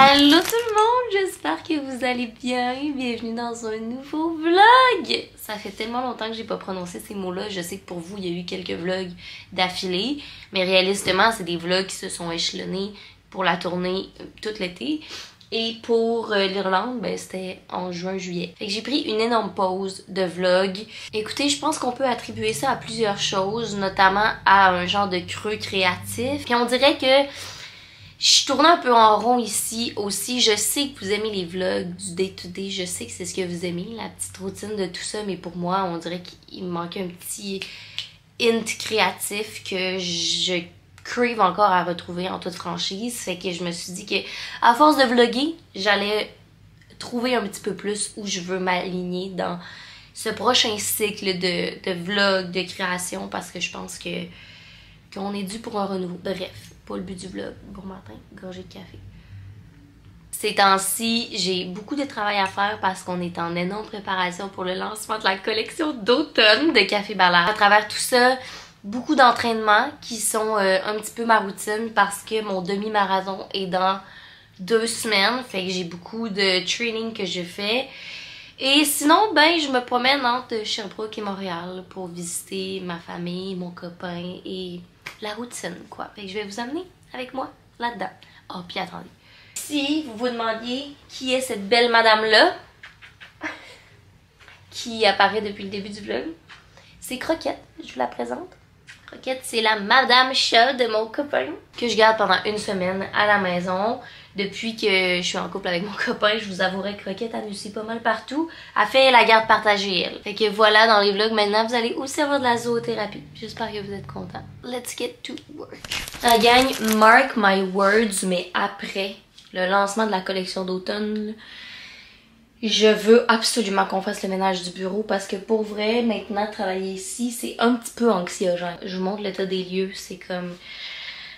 Allô tout le monde, j'espère que vous allez bien. Bienvenue dans un nouveau vlog. Ça fait tellement longtemps que j'ai pas prononcé ces mots-là. Je sais que pour vous, il y a eu quelques vlogs d'affilée. Mais réalistement, c'est des vlogs qui se sont échelonnés pour la tournée tout l'été. Et pour l'Irlande, ben, c'était en juin-juillet. Fait que j'ai pris une énorme pause de vlog. Écoutez, je pense qu'on peut attribuer ça à plusieurs choses, notamment à un genre de creux créatif. Puis on dirait que je tourne un peu en rond ici aussi. Je sais que vous aimez les vlogs du day-to-day. Je sais que c'est ce que vous aimez, la petite routine de tout ça. Mais pour moi, on dirait qu'il me manquait un petit hint créatif que je crave encore à retrouver en toute franchise. Fait que je me suis dit que à force de vlogger, j'allais trouver un petit peu plus où je veux m'aligner dans ce prochain cycle de vlog, de création, parce que je pense qu'on est dû pour un renouveau. Bref, pas le but du vlog. Bon matin, gorgée de café. Ces temps-ci, j'ai beaucoup de travail à faire parce qu'on est en énorme préparation pour le lancement de la collection d'automne de Café Ballade. À travers tout ça, beaucoup d'entraînements qui sont un petit peu ma routine parce que mon demi-marathon est dans 2 semaines. Fait que j'ai beaucoup de training que je fais. Et sinon, ben, je me promène entre Sherbrooke et Montréal pour visiter ma famille, mon copain et la routine, quoi. Fait que je vais vous amener avec moi là-dedans. Oh, puis attendez. Si vous vous demandiez qui est cette belle madame-là qui apparaît depuis le début du vlog, c'est Croquette. Je vous la présente. Croquette, c'est la madame chat de mon copain que je garde pendant 1 semaine à la maison. Depuis que je suis en couple avec mon copain, je vous avouerai que Croquette, elle nous suit pas mal partout. Elle fait la garde partagée, elle. Fait que voilà, dans les vlogs, maintenant, vous allez aussi avoir de la zoothérapie. J'espère que vous êtes contents. Let's get to work. La gang, mark my words, mais après le lancement de la collection d'automne, je veux absolument qu'on fasse le ménage du bureau parce que pour vrai, maintenant, travailler ici, c'est un petit peu anxiogène. Je vous montre l'état des lieux, c'est comme...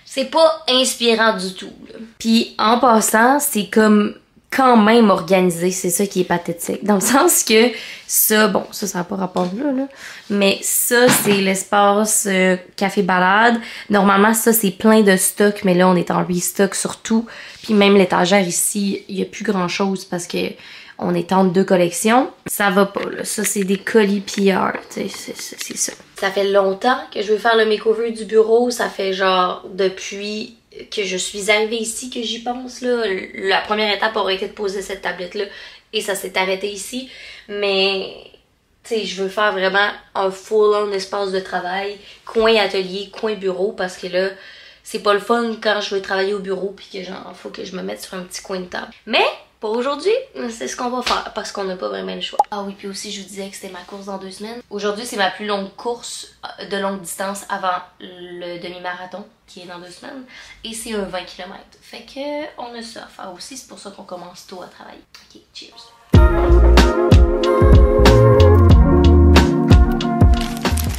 c'est pas inspirant du tout, là. Puis en passant, c'est comme quand même organisé, c'est ça qui est pathétique. Dans le sens que ça, bon, ça n'a pas rapport là, mais ça, c'est l'espace Café Ballade. Normalement, ça, c'est plein de stock, mais là, on est en restock surtout. Puis même l'étagère ici, il n'y a plus grand-chose parce que on est entre 2 collections. Ça va pas, là. Ça, c'est des colis PR, tu sais, c'est ça. Ça fait longtemps que je veux faire le makeover du bureau. Ça fait genre depuis que je suis arrivée ici que j'y pense, là. La première étape aurait été de poser cette tablette-là et ça s'est arrêté ici. Mais, tu sais, je veux faire vraiment un full-on espace de travail. Coin atelier, coin bureau, parce que là, c'est pas le fun quand je veux travailler au bureau puis que genre, faut que je me mette sur un petit coin de table. Mais pour aujourd'hui, c'est ce qu'on va faire parce qu'on n'a pas vraiment le choix. Ah oui, puis aussi, je vous disais que c'était ma course dans 2 semaines. Aujourd'hui, c'est ma plus longue course de longue distance avant le demi-marathon qui est dans 2 semaines. Et c'est un 20 km. Fait que on a ça à faire aussi. C'est pour ça qu'on commence tôt à travailler. Ok, cheers.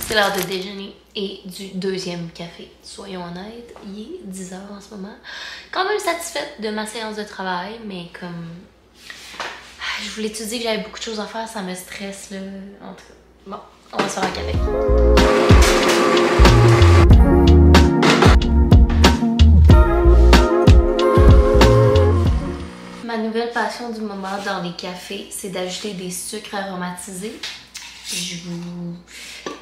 C'est l'heure de déjeuner et du 2e café. Soyons honnêtes, il est 10 h en ce moment. Quand même satisfaite de ma séance de travail, mais comme... je voulais te dire que j'avais beaucoup de choses à faire, ça me stresse, là. En tout cas, bon, on va se faire un café. Ma nouvelle passion du moment dans les cafés, c'est d'ajouter des sucres aromatisés. Je vous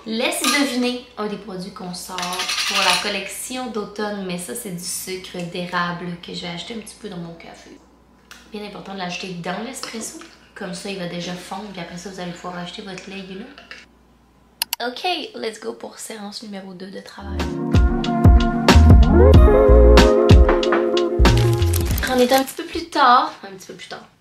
laisse deviner un des produits qu'on sort pour la collection d'automne, mais ça c'est du sucre d'érable que je vais ajouter un petit peu dans mon café. Bien important de l'ajouter dans l'espresso, comme ça il va déjà fondre, puis après ça vous allez pouvoir ajouter votre lait là. Ok, let's go pour séance numéro 2 de travail. On est un petit peu plus tard,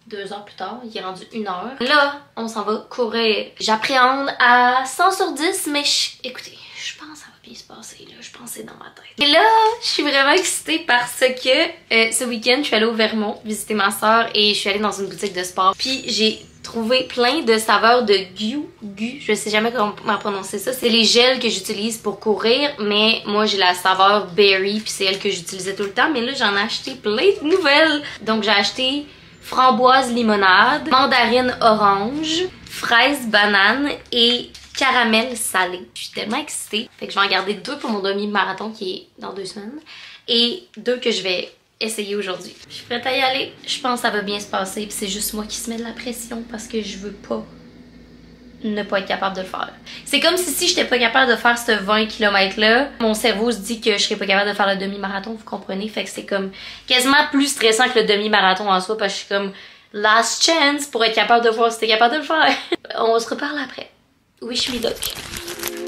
2 heures plus tard, il est rendu 1 heure. Là, on s'en va courir. J'appréhende à 100 sur 10, mais écoutez, je pense que ça va bien se passer, là. Je pense que c'est dans ma tête. Et là, je suis vraiment excitée parce que ce week-end, je suis allée au Vermont visiter ma soeur et je suis allée dans une boutique de sport. Puis j'ai trouvé plein de saveurs de gu, je sais jamais comment prononcer ça. C'est les gels que j'utilise pour courir, mais moi j'ai la saveur berry, puis c'est elle que j'utilisais tout le temps. Mais là, j'en ai acheté plein de nouvelles. Donc j'ai acheté framboise limonade, mandarine orange, fraise banane et caramel salé. Je suis tellement excitée. Fait que je vais en garder 2 pour mon demi-marathon qui est dans 2 semaines. Et 2 que je vais essayer aujourd'hui. Je suis prête à y aller. Je pense que ça va bien se passer. Puis c'est juste moi qui se mets de la pression parce que je veux pas ne pas être capable de le faire. C'est comme si j'étais pas capable de faire ce 20 km là, mon cerveau se dit que je serais pas capable de faire le demi-marathon, vous comprenez? Fait que c'est comme quasiment plus stressant que le demi-marathon en soi parce que je suis comme last chance pour être capable de voir si t'es capable de le faire. On se reparle après. Oui, je suis doc.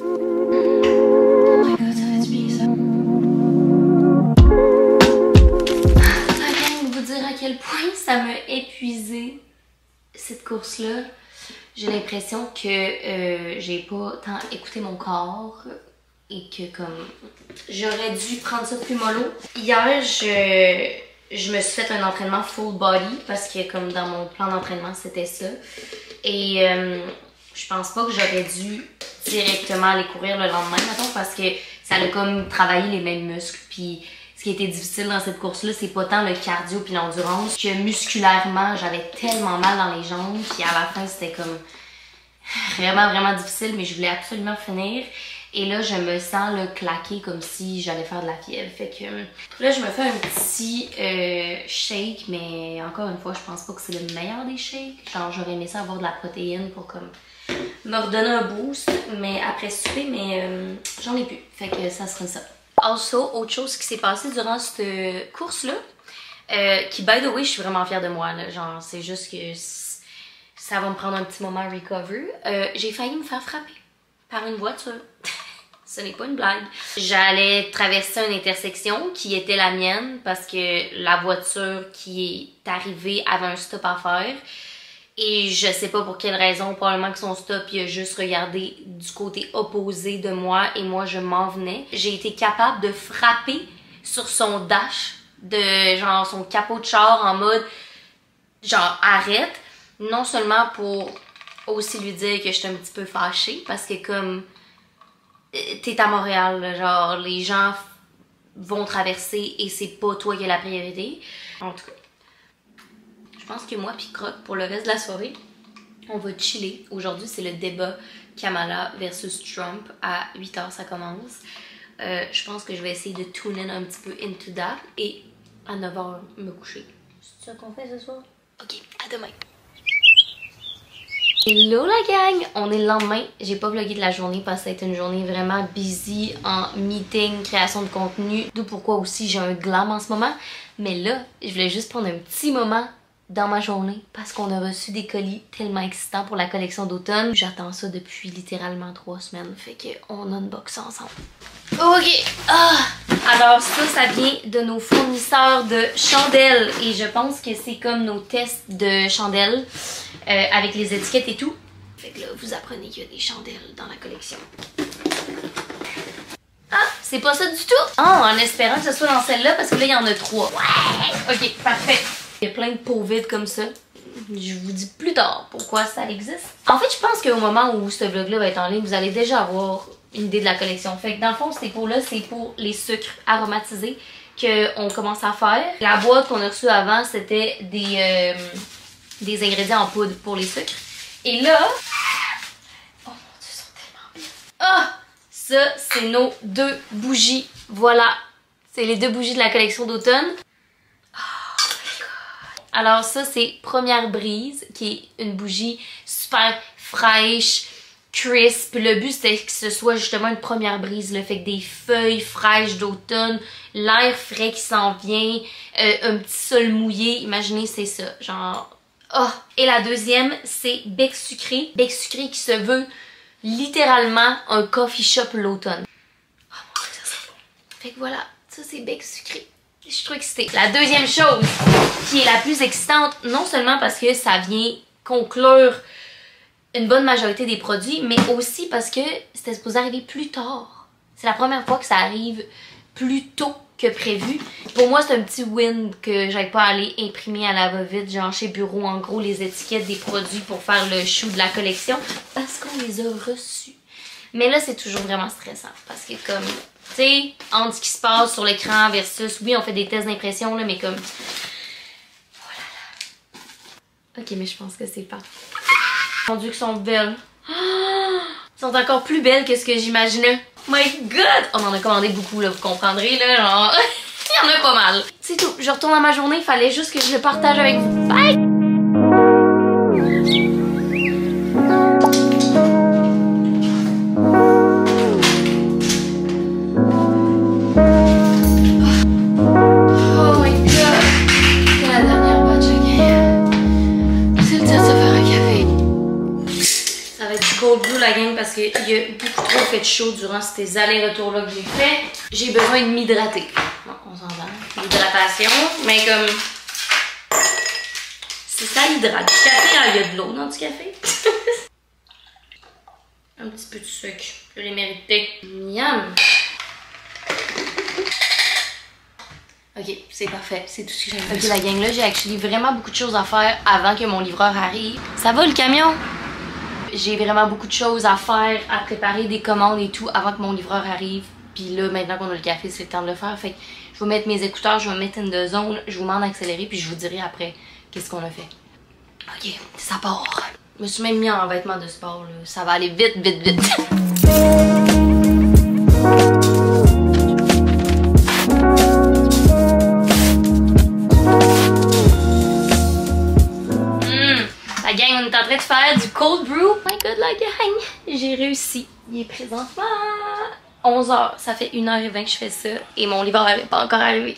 Oh my god, ça fait du bien ça. La gang, vous dire à quel point ça m'a épuisé cette course-là. J'ai l'impression que j'ai pas tant écouté mon corps et que comme j'aurais dû prendre ça plus mollo. Hier, je me suis fait un entraînement full body parce que comme dans mon plan d'entraînement c'était ça. Et je pense pas que j'aurais dû directement aller courir le lendemain, mettons, parce que ça a comme travaillé les mêmes muscles. Puis ce qui était difficile dans cette course-là, c'est pas tant le cardio puis l'endurance, que musculairement, j'avais tellement mal dans les jambes, puis à la fin, c'était comme vraiment difficile, mais je voulais absolument finir. Et là, je me sens là, claquer comme si j'allais faire de la fièvre. Fait que là, je me fais un petit shake, mais encore une fois, je pense pas que c'est le meilleur des shakes. Genre, j'aurais aimé ça avoir de la protéine pour comme me redonner un boost, mais après souper, mais j'en ai plus. Fait que ça sera ça. Also, autre chose qui s'est passé durant cette course-là, qui, by the way, je suis vraiment fière de moi, là. Genre, c'est juste que ça va me prendre un petit moment à recover. J'ai failli me faire frapper par une voiture. Ce n'est pas une blague. J'allais traverser une intersection qui était la mienne parce que la voiture qui est arrivée avait un stop à faire. Et je sais pas pour quelle raison, probablement que son stop, il a juste regardé du côté opposé de moi et moi je m'en venais. J'ai été capable de frapper sur son dash, de genre son capot de char en mode genre arrête. Non seulement pour aussi lui dire que je suis un petit peu fâchée parce que comme t'es à Montréal, là, genre les gens vont traverser et c'est pas toi qui as la priorité. En tout cas. Je pense que moi pis Croc, pour le reste de la soirée, on va chiller. Aujourd'hui, c'est le débat Kamala versus Trump. À 8h, ça commence. Je pense que je vais essayer de tune in un petit peu into that. Et à 9h, me coucher. C'est ça qu'on fait ce soir? Ok, à demain. Hello la gang! On est le lendemain. J'ai pas vlogué de la journée parce que ça a été une journée vraiment busy en meeting, création de contenu. D'où pourquoi aussi j'ai un glam en ce moment. Mais là, je voulais juste prendre un petit moment dans ma journée parce qu'on a reçu des colis tellement excitants pour la collection d'automne. J'attends ça depuis littéralement 3 semaines, fait qu'on unbox ça ensemble. Ok! Alors ça vient de nos fournisseurs de chandelles et je pense que c'est comme nos tests de chandelles avec les étiquettes et tout. Fait que là, vous apprenez qu'il y a des chandelles dans la collection. Ah, c'est pas ça du tout! Ah, en espérant que ce soit dans celle-là parce que là, il y en a 3. Ouais! Ok, parfait. Il y a plein de pots vides comme ça. Je vous dis plus tard pourquoi ça existe. En fait, je pense qu'au moment où ce vlog-là va être en ligne, vous allez déjà avoir une idée de la collection. Fait que dans le fond, ces pots-là, c'est pour les sucres aromatisés qu'on commence à faire. La boîte qu'on a reçue avant, c'était des ingrédients en poudre pour les sucres. Et là... Oh mon Dieu, ils sont tellement bien. Ah! Ça, c'est nos 2 bougies. Voilà. C'est les 2 bougies de la collection d'automne. Alors ça, c'est Première Brise, qui est une bougie super fraîche, crisp. Le but, c'est que ce soit justement une première brise, là. Fait que des feuilles fraîches d'automne, l'air frais qui s'en vient, un petit sol mouillé. Imaginez, c'est ça. Genre... Oh! Et la deuxième, c'est Bec Sucré. Bec Sucré qui se veut littéralement un coffee shop l'automne. Oh mon Dieu, ça sent bon. Fait que voilà, ça c'est Bec Sucré. Je suis trop excitée. La deuxième chose qui est la plus excitante, non seulement parce que ça vient conclure une bonne majorité des produits, mais aussi parce que c'était supposé arriver plus tard. C'est la première fois que ça arrive plus tôt que prévu. Pour moi, c'est un petit win que j'aille pas aller imprimer à la va-vite, genre chez Bureau, en gros, les étiquettes des produits pour faire le shoot de la collection, parce qu'on les a reçus. Mais là, c'est toujours vraiment stressant, parce que comme... Tu sais, entre ce qui se passe sur l'écran versus... Oui, on fait des tests d'impression, là, mais comme... Oh là là. Ok, mais je pense que c'est pas... Mon Dieu, qu'elles sont belles. Elles sont encore plus belles que ce que j'imaginais. My God! On en a commandé beaucoup, là, vous comprendrez, là, genre... y en a pas mal. C'est tout. Je retourne à ma journée. Il fallait juste que je le partage avec vous. Bye! Cold brew la gang parce qu'il y a beaucoup trop fait chaud durant ces allers-retours là que j'ai fait. J'ai besoin de m'hydrater. Bon, on s'entend. L'hydratation, mais comme... C'est ça hydrate. Du café, il y a de l'eau dans du café. Un petit peu de sucre. Je l'ai mérité. Miam! Ok, c'est parfait. C'est tout ce que j'aime. Ok, la gang là, j'ai actually vraiment beaucoup de choses à faire avant que mon livreur arrive. Ça va le camion? J'ai vraiment beaucoup de choses à faire, à préparer des commandes et tout avant que mon livreur arrive. Puis là, maintenant qu'on a le café, c'est le temps de le faire. Fait que je vais mettre mes écouteurs, je vais mettre une de zone, je vous demande d'accélérer, puis je vous dirai après qu'est-ce qu'on a fait. Ok, ça part. Je me suis même mis en vêtements de sport, là. Ça va aller vite, vite, vite. La gang, on est en train de faire du cold brew. Oh my god, la gang! J'ai réussi. Il est présentement 11h. Ça fait 1h20 que je fais ça. Et mon livreur n'est pas encore arrivé.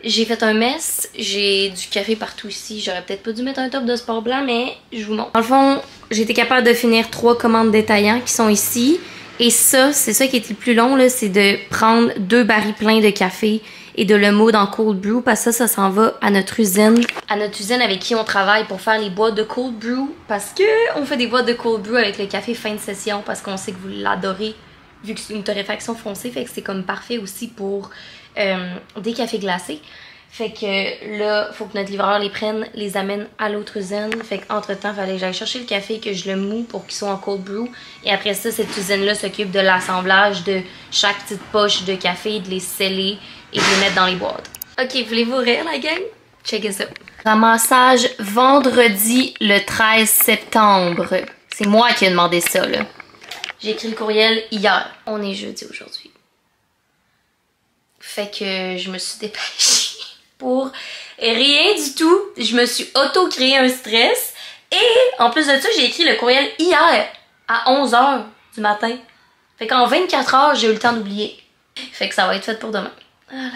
J'ai fait un mess. J'ai du café partout ici. J'aurais peut-être pas dû mettre un top de sport blanc, mais je vous montre. Dans le fond, j'ai été capable de finir 3 commandes détaillants qui sont ici. Et ça, c'est ça qui est le plus long, là, c'est de prendre 2 barils pleins de café et de le moudre en cold brew parce que ça s'en va à notre usine. À notre usine avec qui on travaille pour faire les boîtes de cold brew parce que on fait des boîtes de cold brew avec le café fin de session parce qu'on sait que vous l'adorez vu que c'est une torréfaction foncée, fait que c'est comme parfait aussi pour des cafés glacés. Fait que là, faut que notre livreur les prenne, les amène à l'autre usine. Fait qu'entre temps, fallait que j'aille chercher le café, que je le moue pour qu'il soit en cold brew. Et après ça, cette usine-là s'occupe de l'assemblage de chaque petite poche de café, de les sceller et de les mettre dans les boîtes. Ok, voulez-vous rire la gang? Checkez ça. Ramassage vendredi le 13 septembre. C'est moi qui ai demandé ça, là. J'ai écrit le courriel hier. On est jeudi aujourd'hui. Fait que je me suis dépêchée. Pour rien du tout, je me suis auto-créé un stress. Et en plus de ça, j'ai écrit le courriel hier à 11h du matin. Fait qu'en 24 heures, j'ai eu le temps d'oublier. Fait que ça va être fait pour demain. Oh là là.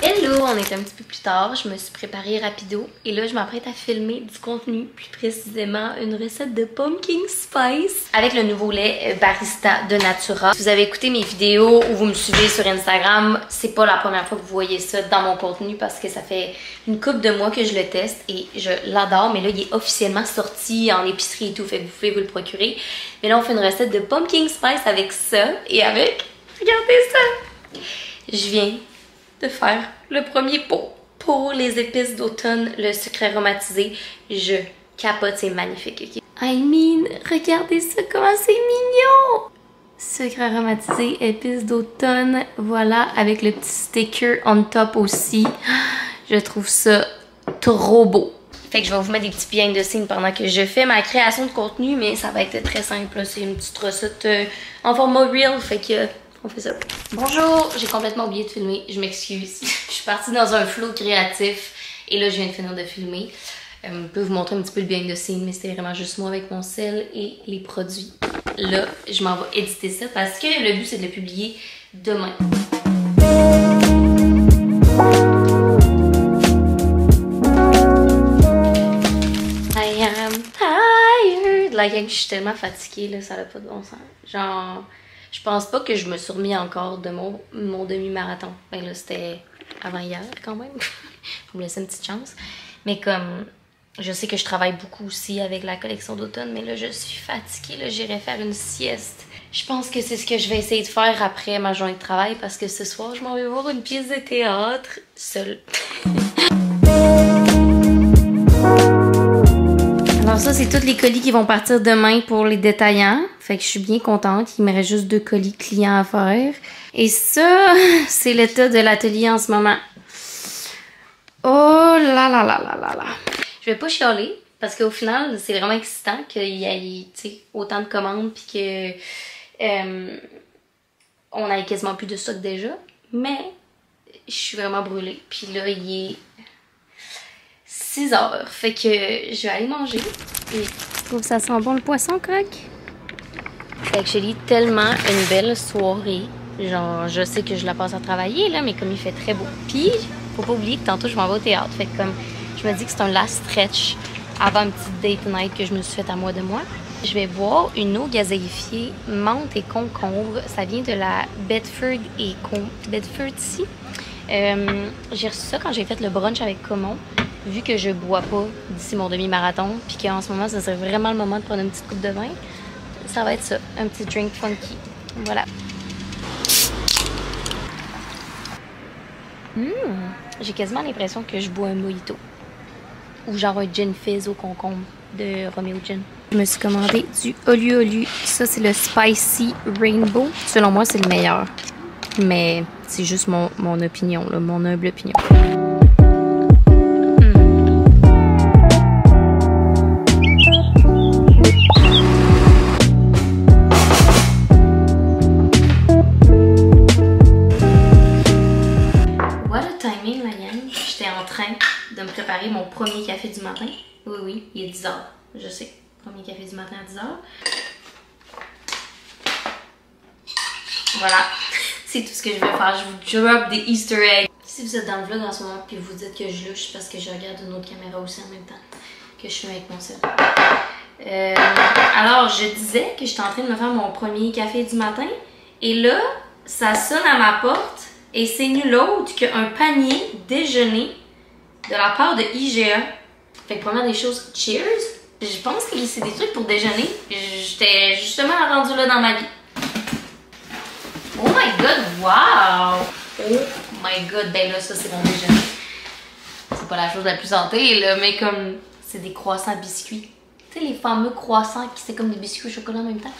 Hello, on est un petit peu plus tard. Je me suis préparée rapido. Et là, je m'apprête à filmer du contenu, plus précisément une recette de pumpkin spice avec le nouveau lait barista de Natura. Si vous avez écouté mes vidéos ou vous me suivez sur Instagram, c'est pas la première fois que vous voyez ça dans mon contenu parce que ça fait une couple de mois que je le teste et je l'adore. Mais là, il est officiellement sorti en épicerie et tout, fait que vous pouvez vous le procurer. Mais là, on fait une recette de pumpkin spice avec ça et avec... Regardez ça! Je viens de faire le premier pot pour les épices d'automne, le sucre aromatisé. Je capote, c'est magnifique. Okay? I mean, regardez ça, comment c'est mignon! Sucre aromatisé, épices d'automne, voilà, avec le petit sticker on top aussi. Je trouve ça trop beau. Fait que je vais vous mettre des petits behind the scenes pendant que je fais ma création de contenu, mais ça va être très simple. C'est une petite recette en format real, fait que... on fait ça. Bonjour, j'ai complètement oublié de filmer, je m'excuse. Je suis partie dans un flow créatif et là je viens de finir de filmer. Je peux vous montrer un petit peu le behind the scene, mais c'était vraiment juste moi avec mon sel et les produits. Là, je m'en vais éditer ça parce que le but c'est de le publier demain. I am tired. Like, je suis tellement fatiguée, là, ça n'a pas de bon sens. Genre... je pense pas que je me suis remis encore de mon demi-marathon. Ben là, c'était avant hier quand même. Faut me laisser une petite chance. Mais comme, je sais que je travaille beaucoup aussi avec la collection d'automne, mais là, je suis fatiguée. Là, j'irai faire une sieste. Je pense que c'est ce que je vais essayer de faire après ma journée de travail parce que ce soir, je m'en vais voir une pièce de théâtre seule. Alors ça, c'est tous les colis qui vont partir demain pour les détaillants. Fait que je suis bien contente. Il me reste juste 2 colis clients à faire. Et ça, c'est l'état de l'atelier en ce moment. Oh là là là là là là. Je vais pas chialer parce qu'au final, c'est vraiment excitant qu'il y ait autant de commandes puis que on ait quasiment plus de stock déjà. Mais je suis vraiment brûlée. Puis là, il est 6 heures. Fait que je vais aller manger. Et je trouve que ça sent bon le poisson, Croc. Fait que je lis tellement une belle soirée. Genre, je sais que je la passe à travailler, là, mais comme il fait très beau. Puis, faut pas oublier que tantôt, je m'en vais au théâtre. Fait que comme, je me dis que c'est un last stretch avant une petite date night que je me suis faite à moi de moi. Je vais boire une eau gazéifiée, menthe et concombre. Ça vient de la Bedford et Bedford ici. J'ai reçu ça quand j'ai fait le brunch avec Common. Vu que je bois pas d'ici mon demi-marathon, puis qu'en ce moment, ça serait vraiment le moment de prendre une petite coupe de vin, ça va être ça, un petit drink funky. Voilà. J'ai quasiment l'impression que je bois un mojito. Ou genre un gin fizz au concombre de Romeo Gin. Je me suis commandé du Olu. Ça, c'est le Spicy Rainbow. Selon moi, c'est le meilleur. Mais c'est juste mon opinion, là, mon humble opinion. De me préparer mon premier café du matin. Oui, il est 10 h. Je sais. Premier café du matin à 10 h. Voilà. C'est tout ce que je vais faire. Je vous drop des Easter eggs. Si vous êtes dans le vlog en ce moment et vous dites que je louche parce que je regarde une autre caméra aussi en même temps que je filme avec mon cellulaire. Alors, je disais que j'étais en train de me faire mon premier café du matin. Et là, ça sonne à ma porte. Et c'est nul autre qu'un panier déjeuner de la part de IGA. Fait que première des choses, cheers. Je pense que c'est des trucs pour déjeuner. J'étais justement rendue là dans ma vie. Oh my god, wow! Oh my god, ben là, ça c'est mon déjeuner. C'est pas la chose la plus santé, là, mais comme c'est des croissants biscuits. Tu sais, les fameux croissants qui c'est comme des biscuits au chocolat en même temps.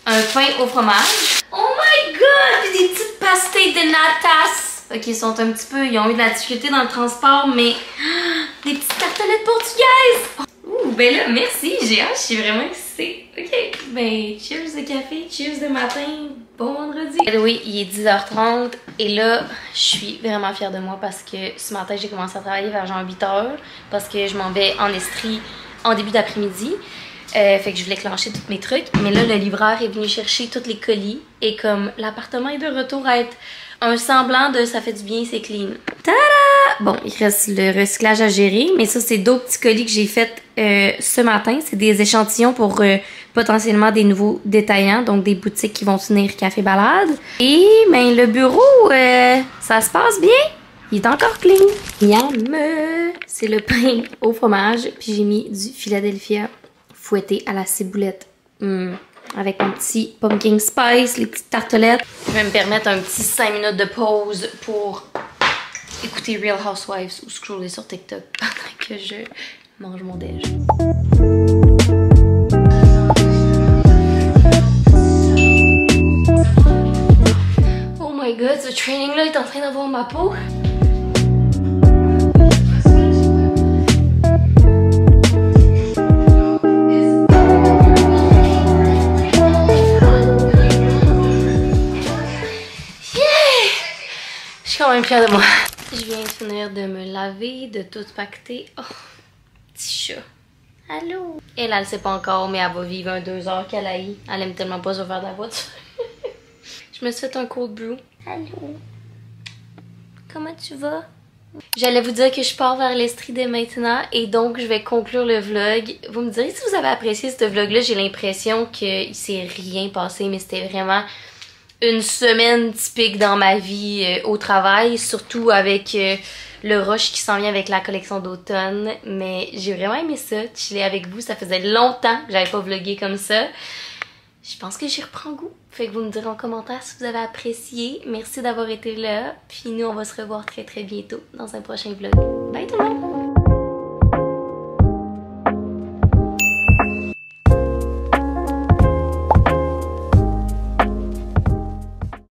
Un pain au fromage. Oh my god! Puis des petites pastilles de natas. Ok, ils sont un petit peu, ils ont eu de la difficulté dans le transport, mais des petites tartelettes portugaises! Ouh, ben là, merci, j'ai hâte, je suis vraiment excitée. Ok, ben, cheers de café, cheers de matin, bon vendredi. Oui, il est 10 h 30 et là, je suis vraiment fière de moi parce que ce matin, j'ai commencé à travailler vers genre 8 h parce que je m'en vais en Estrie en début d'après-midi. Fait que je voulais clencher tous mes trucs, mais là, le livreur est venu chercher tous les colis et comme l'appartement est de retour à être un semblant de ça fait du bien, c'est clean. Tada! Bon, il reste le recyclage à gérer, mais ça, c'est d'autres petits colis que j'ai fait ce matin. C'est des échantillons pour potentiellement des nouveaux détaillants, donc des boutiques qui vont tenir café balade. Et ben, le bureau, ça se passe bien. Il est encore clean. Miam! C'est le pain au fromage, puis j'ai mis du Philadelphia fouetté à la ciboulette. Avec mon petit pumpkin spice, les petites tartelettes. Je vais me permettre un petit 5 minutes de pause pour écouter Real Housewives ou scroller sur TikTok pendant que je mange mon déj. Oh my god, ce training là est en train d'avoir ma peau. Je suis quand même fière de moi. Je viens de finir de me laver, de tout pacter. Oh, petit chat. Allô? Elle sait pas encore, mais elle va vivre un 2 heures qu'elle aille. Elle aime tellement pas se faire de la voiture. Je me suis fait un cold brew. Allô? Comment tu vas? J'allais vous dire que je pars vers l'Estrie dès maintenant et donc je vais conclure le vlog. Vous me direz si vous avez apprécié ce vlog-là. J'ai l'impression qu'il s'est rien passé, mais c'était vraiment une semaine typique dans ma vie au travail, surtout avec le rush qui s'en vient avec la collection d'automne. Mais j'ai vraiment aimé ça, chiller avec vous. Ça faisait longtemps que j'avais pas vlogué comme ça. Je pense que j'y reprends goût. Fait que vous me direz en commentaire si vous avez apprécié. Merci d'avoir été là. Puis nous, on va se revoir très très bientôt dans un prochain vlog. Bye tout le monde!